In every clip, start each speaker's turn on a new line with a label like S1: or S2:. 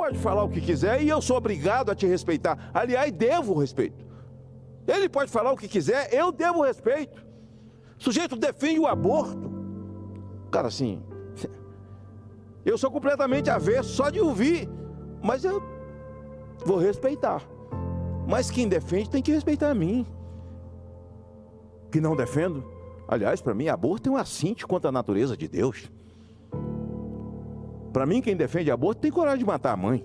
S1: pode falar o que quiser e eu sou obrigado a te respeitar. Aliás, devo o respeito. Ele pode falar o que quiser, eu devo o respeito. O sujeito defende o aborto. Cara, assim, eu sou completamente avesso só de ouvir, mas eu vou respeitar. Mas quem defende tem que respeitar a mim. Que não defendo. Aliás, para mim, aborto é um assinte contra a natureza de Deus. Para mim, quem defende aborto tem coragem de matar a mãe.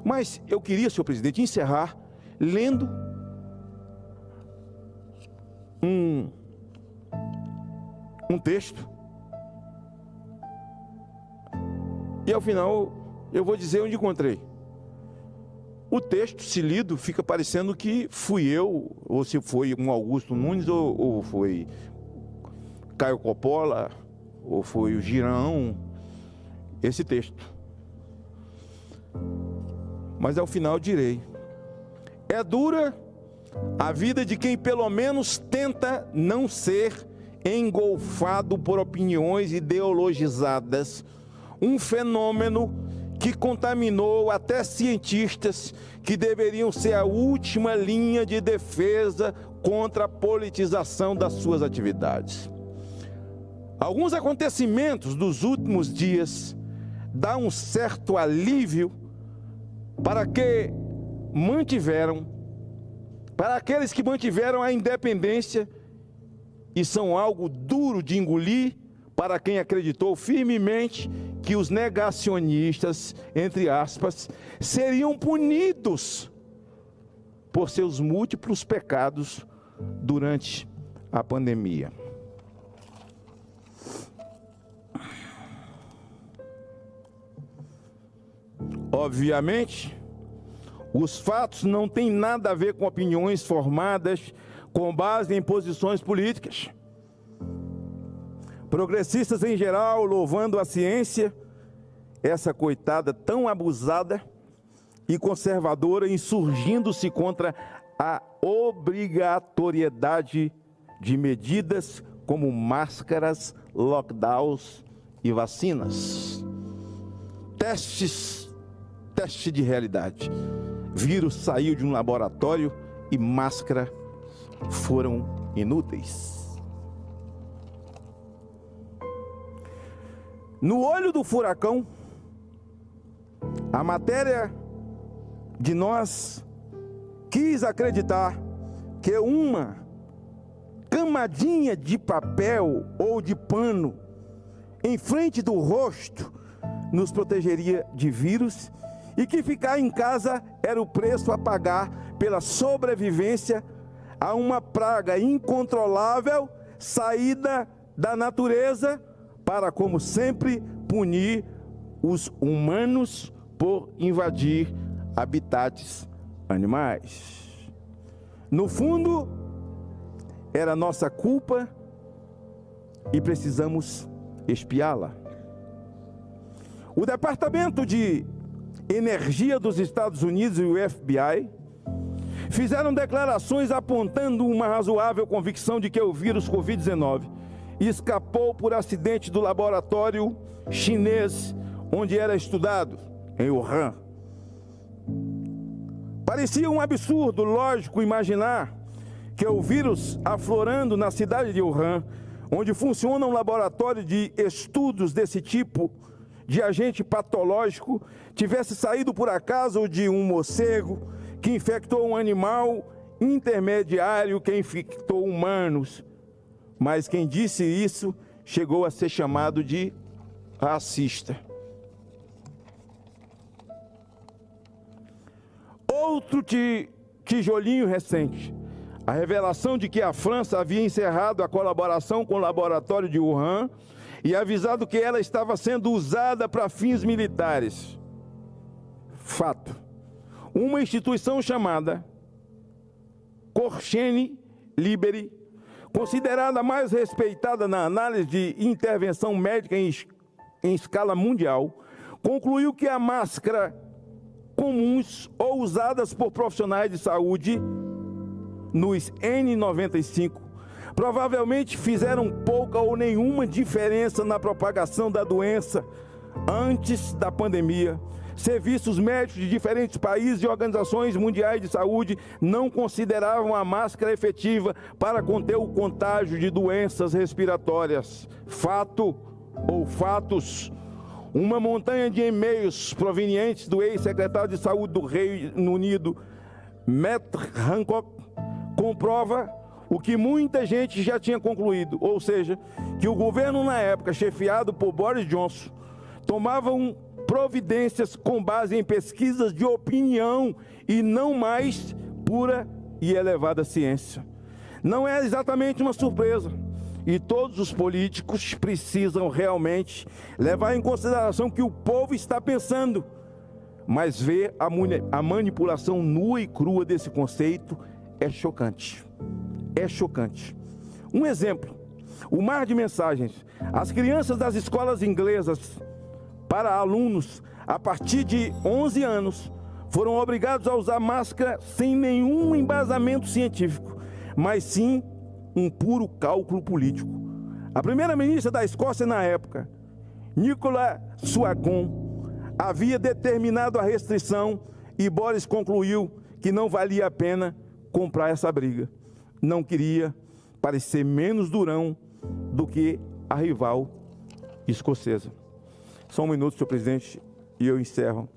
S1: Mas eu queria, senhor presidente, encerrar lendo um texto. E ao final, eu vou dizer onde encontrei. O texto, se lido, fica parecendo que fui eu, ou se foi um Augusto Nunes, ou foi Caio Coppola, ou foi o Girão, esse texto. Mas ao final direi: é dura a vida de quem pelo menos tenta não ser engolfado por opiniões ideologizadas, um fenômeno que contaminou até cientistas que deveriam ser a última linha de defesa contra a politização das suas atividades. Alguns acontecimentos dos últimos dias dão um certo alívio para aqueles que mantiveram a independência, e são algo duro de engolir para quem acreditou firmemente que os negacionistas, entre aspas, seriam punidos por seus múltiplos pecados durante a pandemia. Obviamente, os fatos não têm nada a ver com opiniões formadas com base em posições políticas. Progressistas em geral louvando a ciência, essa coitada tão abusada, e conservadora insurgindo-se contra a obrigatoriedade de medidas como máscaras, lockdowns e vacinas. Teste de realidade. Vírus saiu de um laboratório e máscara foram inúteis. No olho do furacão, a matéria de nós quis acreditar que uma camadinha de papel ou de pano em frente do rosto nos protegeria de vírus e que ficar em casa era o preço a pagar pela sobrevivência a uma praga incontrolável saída da natureza para, como sempre, punir os humanos por invadir habitats animais. No fundo, era nossa culpa e precisamos expiá-la. O Departamento de Energia dos Estados Unidos e o FBI fizeram declarações apontando uma razoável convicção de que o vírus Covid-19 escapou por acidente do laboratório chinês onde era estudado, em Wuhan. Parecia um absurdo lógico imaginar que o vírus aflorando na cidade de Wuhan, onde funciona um laboratório de estudos desse tipo de agente patológico, tivesse saído por acaso de um morcego que infectou um animal intermediário que infectou humanos. Mas quem disse isso chegou a ser chamado de racista. Outro tijolinho recente: a revelação de que a França havia encerrado a colaboração com o laboratório de Wuhan e avisado que ela estava sendo usada para fins militares. Fato. Uma instituição chamada Corchene Liberi, considerada a mais respeitada na análise de intervenção médica em escala mundial, concluiu que a máscara comuns ou usadas por profissionais de saúde nos N95 provavelmente fizeram pouca ou nenhuma diferença na propagação da doença, antes da pandemia, serviços médicos de diferentes países e organizações mundiais de saúde não consideravam a máscara efetiva para conter o contágio de doenças respiratórias. Fato ou fatos? Uma montanha de e-mails provenientes do ex-secretário de Saúde do Reino Unido, Matt Hancock, comprova o que muita gente já tinha concluído, ou seja, que o governo na época, chefiado por Boris Johnson, tomavam providências com base em pesquisas de opinião e não mais pura e elevada ciência. Não é exatamente uma surpresa, e todos os políticos precisam realmente levar em consideração o que o povo está pensando, mas ver a manipulação nua e crua desse conceito é chocante. É chocante. Um exemplo, o mar de mensagens. As crianças das escolas inglesas para alunos a partir de 11 anos foram obrigados a usar máscara sem nenhum embasamento científico, mas sim um puro cálculo político. A primeira-ministra da Escócia na época, Nicola Sturgeon, havia determinado a restrição e Boris concluiu que não valia a pena comprar essa briga. Não queria parecer menos durão do que a rival escocesa. Só um minuto, senhor presidente, e eu encerro.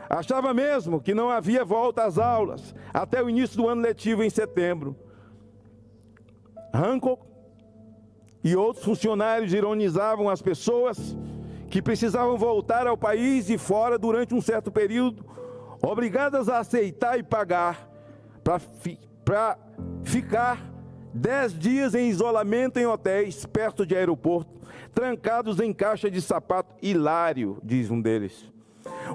S1: Achava mesmo que não havia volta às aulas até o início do ano letivo em setembro. Hancock e outros funcionários ironizavam as pessoas que precisavam voltar ao país de fora durante um certo período, obrigadas a aceitar e pagar para ficar 10 dias em isolamento em hotéis perto de aeroporto, trancados em caixa de sapato. Hilário, diz um deles.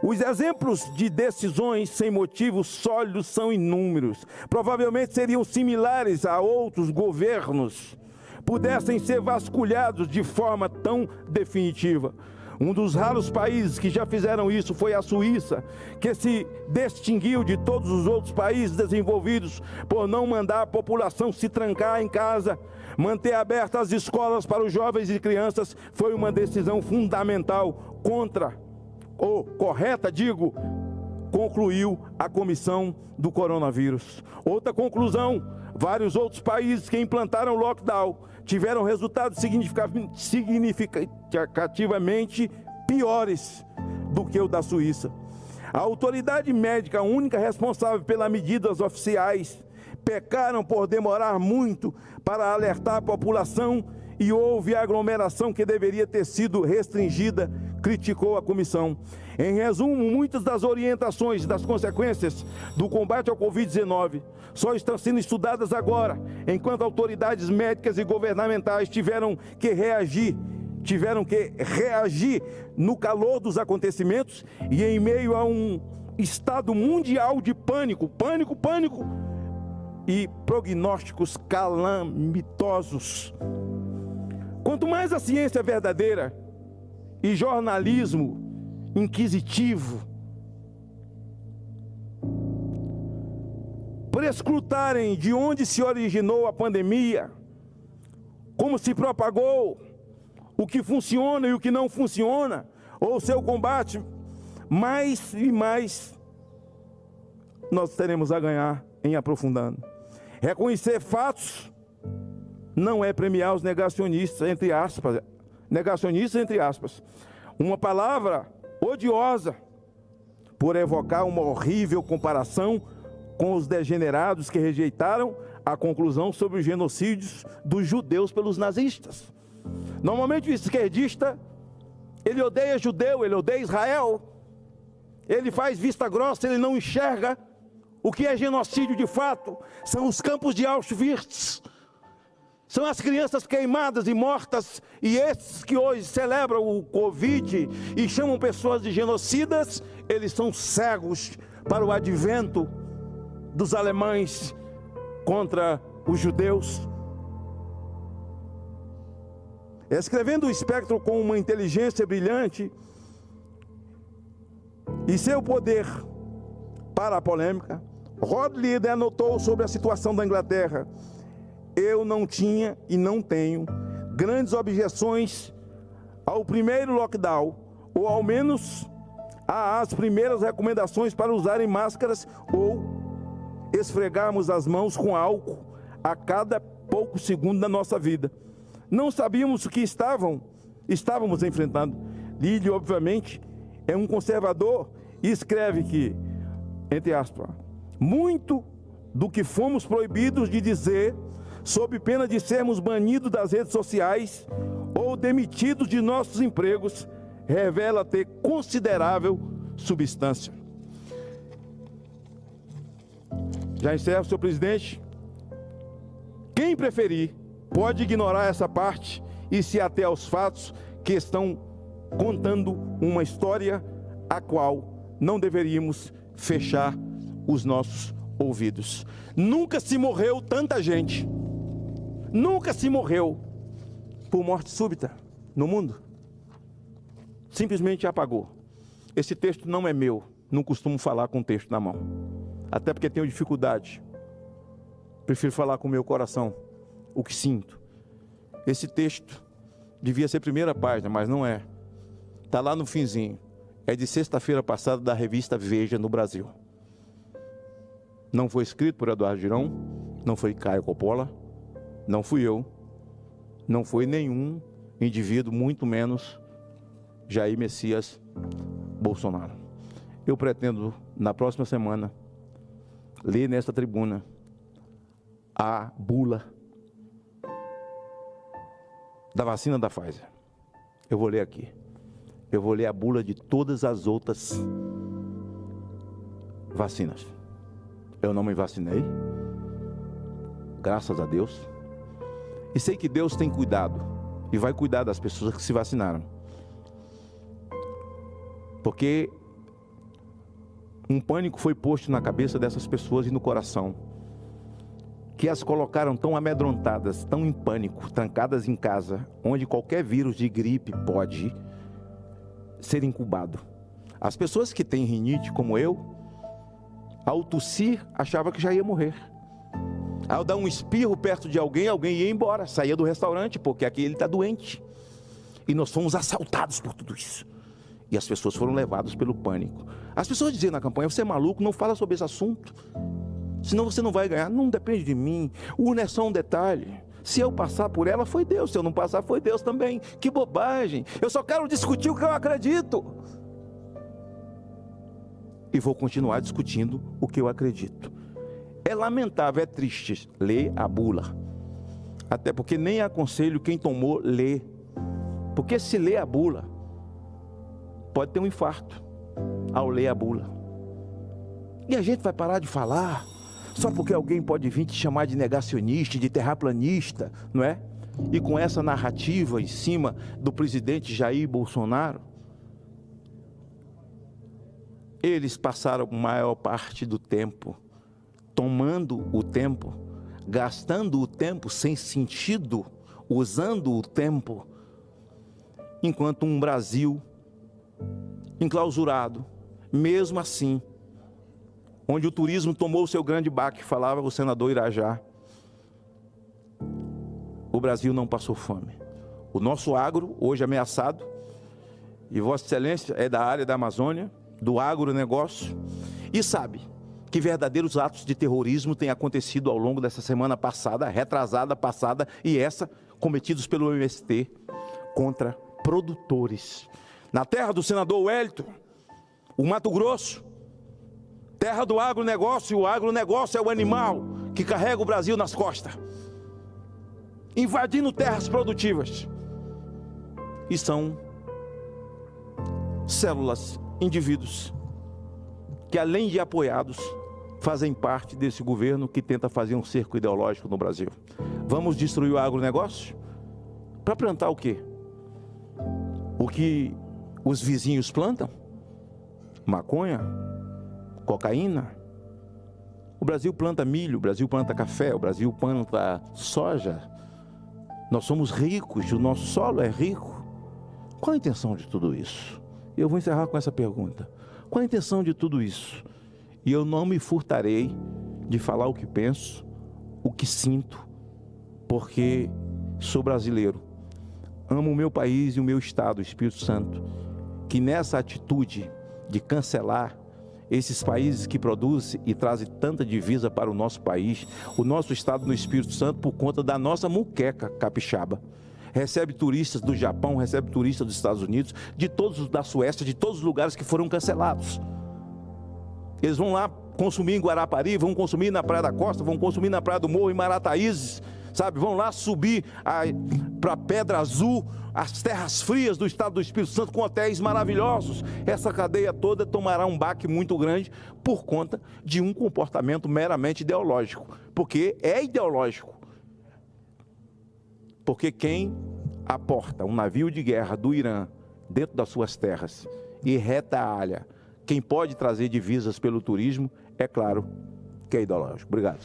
S1: Os exemplos de decisões sem motivos sólidos são inúmeros. Provavelmente seriam similares a outros governos pudessem ser vasculhados de forma tão definitiva. Um dos raros países que já fizeram isso foi a Suíça, que se distinguiu de todos os outros países desenvolvidos por não mandar a população se trancar em casa. Manter abertas as escolas para os jovens e crianças foi uma decisão fundamental correta, concluiu a comissão do coronavírus. Outra conclusão, vários outros países que implantaram lockdown tiveram resultados significativamente piores do que o da Suíça. A autoridade médica, a única responsável pelas medidas oficiais, pecaram por demorar muito para alertar a população e houve aglomeração que deveria ter sido restringida, criticou a comissão. Em resumo, muitas das orientações das consequências do combate ao Covid-19 só estão sendo estudadas agora, enquanto autoridades médicas e governamentais tiveram que reagir no calor dos acontecimentos e em meio a um estado mundial de pânico e prognósticos calamitosos. Quanto mais a ciência verdadeira e jornalismo inquisitivo prescrutarem de onde se originou a pandemia, como se propagou, o que funciona e o que não funciona, ou seu combate, mais e mais nós teremos a ganhar em aprofundando. Reconhecer fatos não é premiar os negacionistas, entre aspas, uma palavra odiosa por evocar uma horrível comparação com os degenerados que rejeitaram a conclusão sobre os genocídios dos judeus pelos nazistas. Normalmente o esquerdista, ele odeia judeu, ele odeia Israel, ele faz vista grossa, ele não enxerga o que é genocídio de fato. São os campos de Auschwitz, são as crianças queimadas e mortas, e esses que hoje celebram o Covid e chamam pessoas de genocidas, eles são cegos para o advento dos alemães contra os judeus. Escrevendo o espectro com uma inteligência brilhante e seu poder para a polêmica, Rod Lieder anotou sobre a situação da Inglaterra: eu não tinha e não tenho grandes objeções ao primeiro lockdown ou ao menos há as primeiras recomendações para usarem máscaras ou esfregarmos as mãos com álcool a cada pouco segundo da nossa vida. Não sabíamos o que estávamos enfrentando. Lille, obviamente, é um conservador e escreve que, entre aspas, muito do que fomos proibidos de dizer, sob pena de sermos banidos das redes sociais ou demitidos de nossos empregos, revela ter considerável substância. Já encerro, senhor presidente. Quem preferir pode ignorar essa parte e se ater aos fatos que estão contando uma história a qual não deveríamos fechar os nossos ouvidos. Nunca se morreu tanta gente. Nunca se morreu por morte súbita no mundo. Simplesmente apagou. Esse texto não é meu. Não costumo falar com o texto na mão. Até porque tenho dificuldade. Prefiro falar com o meu coração. O que sinto. Esse texto devia ser primeira página, mas não é. Está lá no finzinho. É de sexta-feira passada da revista Veja no Brasil. Não foi escrito por Eduardo Girão, não foi Caio Coppola, não fui eu, não foi nenhum indivíduo, muito menos Jair Messias Bolsonaro. Eu pretendo, na próxima semana, ler nesta tribuna a bula da vacina da Pfizer. Eu vou ler aqui. Eu vou ler a bula de todas as outras vacinas. Eu não me vacinei, graças a Deus. E sei que Deus tem cuidado e vai cuidar das pessoas que se vacinaram. Porque um pânico foi posto na cabeça dessas pessoas e no coração, que as colocaram tão amedrontadas, tão em pânico, trancadas em casa, onde qualquer vírus de gripe pode ser incubado. As pessoas que têm rinite, como eu, ao tossir, achava que já ia morrer. Ao dar um espirro perto de alguém, alguém ia embora, saía do restaurante, porque aqui ele está doente. E nós fomos assaltados por tudo isso. E as pessoas foram levadas pelo pânico. As pessoas diziam na campanha: você é maluco, não fala sobre esse assunto, senão você não vai ganhar. Não depende de mim, urna é só um detalhe. Se eu passar por ela, foi Deus. Se eu não passar, foi Deus também. Que bobagem, eu só quero discutir o que eu acredito. E vou continuar discutindo o que eu acredito. É lamentável, é triste ler a bula. Até porque nem aconselho quem tomou ler. Porque se ler a bula, pode ter um infarto ao ler a bula. E a gente vai parar de falar só porque alguém pode vir te chamar de negacionista, de terraplanista, não é? E com essa narrativa em cima do presidente Jair Bolsonaro, eles passaram a maior parte do tempo tomando o tempo, gastando o tempo sem sentido, usando o tempo, enquanto um Brasil enclausurado, mesmo assim, onde o turismo tomou o seu grande baque, falava o senador Irajá, o Brasil não passou fome. O nosso agro, hoje ameaçado, e Vossa Excelência é da área da Amazônia, do agronegócio, e sabe que verdadeiros atos de terrorismo têm acontecido ao longo dessa semana passada, retrasada, passada, e essa, cometidos pelo MST, contra produtores. Na terra do senador Wellington, o Mato Grosso, terra do agronegócio, o agronegócio é o animal que carrega o Brasil nas costas, invadindo terras produtivas. E são células, indivíduos, que além de apoiados, fazem parte desse governo que tenta fazer um cerco ideológico no Brasil. Vamos destruir o agronegócio? Para plantar o quê? O que os vizinhos plantam? Maconha? Cocaína? O Brasil planta milho, o Brasil planta café, o Brasil planta soja. Nós somos ricos, o nosso solo é rico. Qual a intenção de tudo isso? Eu vou encerrar com essa pergunta. Qual a intenção de tudo isso? E eu não me furtarei de falar o que penso, o que sinto, porque sou brasileiro. Amo o meu país e o meu estado, o Espírito Santo, que nessa atitude de cancelar esses países que produzem e trazem tanta divisa para o nosso país, o nosso estado no Espírito Santo, por conta da nossa muqueca capixaba, recebe turistas do Japão, recebe turistas dos Estados Unidos, de todos, da Suécia, de todos os lugares que foram cancelados. Eles vão lá consumir em Guarapari, vão consumir na Praia da Costa, vão consumir na Praia do Morro, em Marataízes, sabe? Vão lá subir para Pedra Azul, as terras frias do estado do Espírito Santo, com hotéis maravilhosos. Essa cadeia toda tomará um baque muito grande por conta de um comportamento meramente ideológico, porque é ideológico. Porque quem aporta um navio de guerra do Irã dentro das suas terras e retalha quem pode trazer divisas pelo turismo, é claro que é ideológico. Obrigado.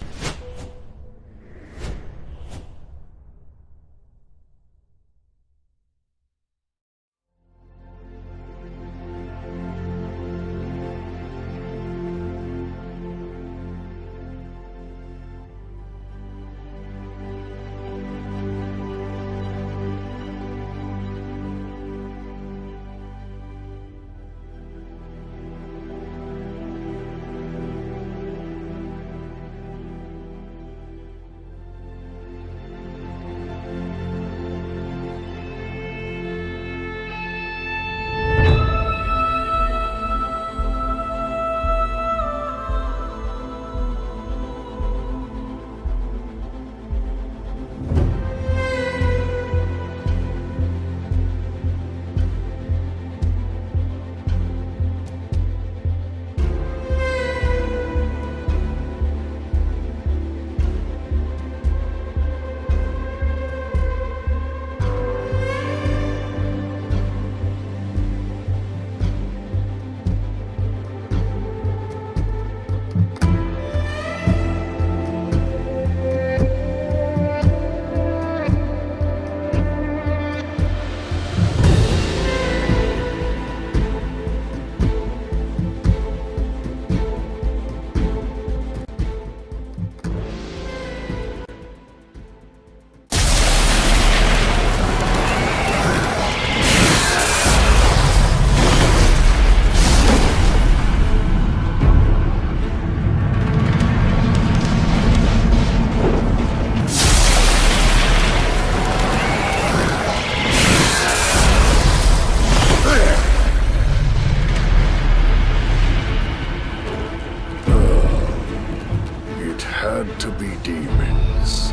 S2: To be demons.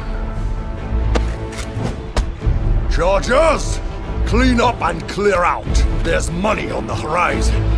S2: Chargers! Clean up and clear out. There's money on the horizon.